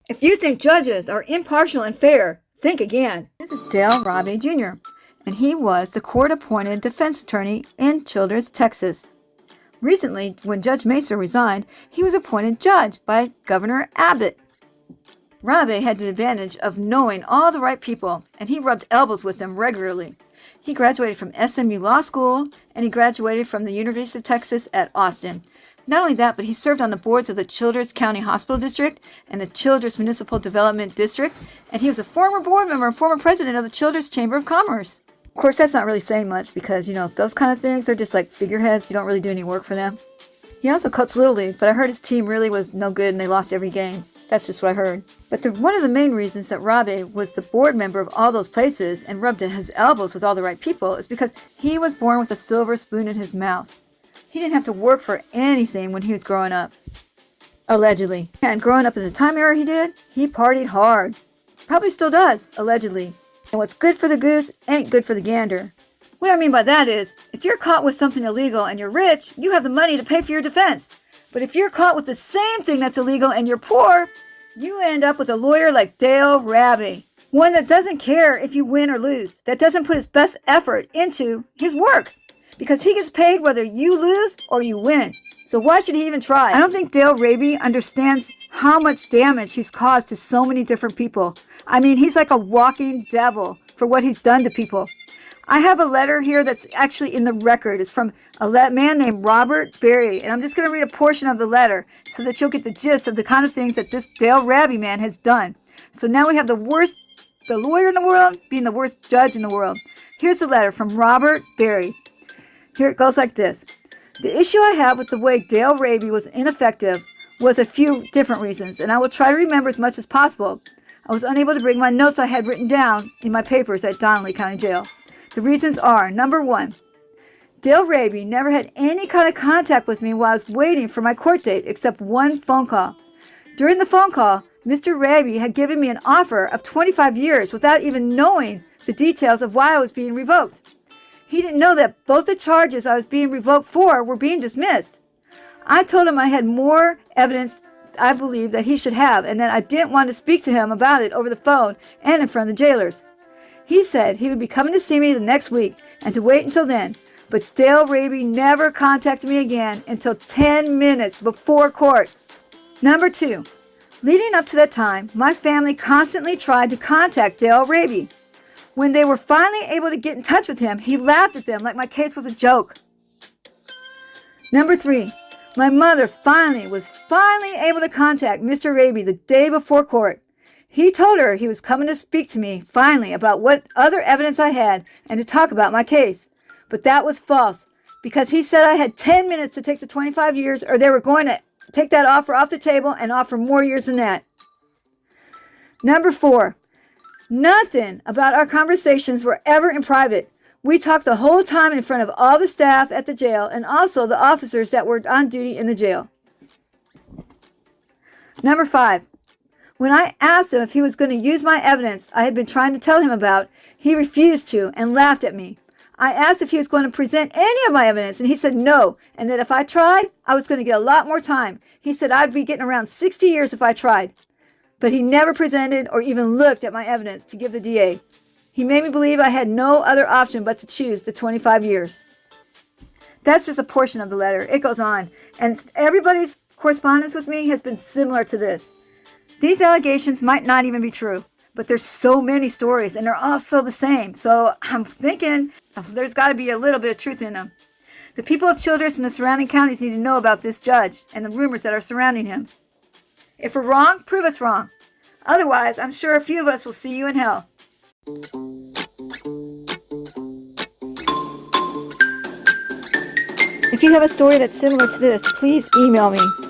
If you think judges are impartial and fair, think again. This is Dale Rabe Jr., and he was the court-appointed defense attorney in Childress, Texas. Recently, when Judge Mesa resigned, he was appointed judge by Governor Abbott. Rabe had the advantage of knowing all the right people, and he rubbed elbows with them regularly. He graduated from SMU Law School, and he graduated from the University of Texas at Austin. Not only that, but he served on the boards of the Childress County Hospital District and the Childress Municipal Development District, and he was a former board member and former president of the Childress Chamber of Commerce. Of course, that's not really saying much because, those kind of things, they're just like figureheads. You don't really do any work for them. He also coached Little League, but I heard his team really was no good and they lost every game. That's just what I heard. But one of the main reasons that Rabe was the board member of all those places and rubbed his elbows with all the right people is because he was born with a silver spoon in his mouth. He didn't have to work for anything when he was growing up. Allegedly. And growing up in the time era he partied hard. Probably still does, allegedly. And what's good for the goose ain't good for the gander. What I mean by that is, if you're caught with something illegal and you're rich, you have the money to pay for your defense. But if you're caught with the same thing that's illegal and you're poor, you end up with a lawyer like Dale Rabe. One that doesn't care if you win or lose. That doesn't put his best effort into his work. Because he gets paid whether you lose or you win. So why should he even try? I don't think Dale Rabe understands how much damage he's caused to so many different people. I mean, he's like a walking devil for what he's done to people. I have a letter here that's actually in the record. It's from a man named Robert Berry. And I'm just going to read a portion of the letter so that you'll get the gist of the kind of things that this Dale Rabe man has done. So now we have the lawyer in the world being the worst judge in the world. Here's the letter from Robert Berry. Here it goes like this. The issue I have with the way Dale Rabe was ineffective was a few different reasons, and I will try to remember as much as possible. I was unable to bring my notes I had written down in my papers at Donnelly County Jail. The reasons are, number one, Dale Rabe never had any kind of contact with me while I was waiting for my court date except one phone call. During the phone call, Mr. Rabe had given me an offer of 25 years without even knowing the details of why I was being revoked. He didn't know that both the charges I was being revoked for were being dismissed. I told him I had more evidence I believed that he should have and that I didn't want to speak to him about it over the phone and in front of the jailers. He said he would be coming to see me the next week and to wait until then, but Dale Rabe never contacted me again until 10 minutes before court. Number two, leading up to that time, my family constantly tried to contact Dale Rabe. When they were finally able to get in touch with him, he laughed at them like my case was a joke. Number three, my mother was finally able to contact Mr. Rabe the day before court. He told her he was coming to speak to me finally about what other evidence I had and to talk about my case. But that was false because he said I had 10 minutes to take the 25 years or they were going to take that offer off the table and offer more years than that. Number four, nothing about our conversations were ever in private. We talked the whole time in front of all the staff at the jail and also the officers that were on duty in the jail. Number five, when I asked him if he was going to use my evidence I had been trying to tell him about, he refused to and laughed at me. I asked if he was going to present any of my evidence and he said no, and that if I tried, I was going to get a lot more time. He said I'd be getting around 60 years if I tried. But he never presented or even looked at my evidence to give the DA. He made me believe I had no other option but to choose the 25 years. That's just a portion of the letter. It goes on. And everybody's correspondence with me has been similar to this. These allegations might not even be true, but there's so many stories and they're all so the same. So I'm thinking there's got to be a little bit of truth in them. The people of Childress and the surrounding counties need to know about this judge and the rumors that are surrounding him. If we're wrong, prove us wrong. Otherwise, I'm sure a few of us will see you in hell. If you have a story that's similar to this, please email me.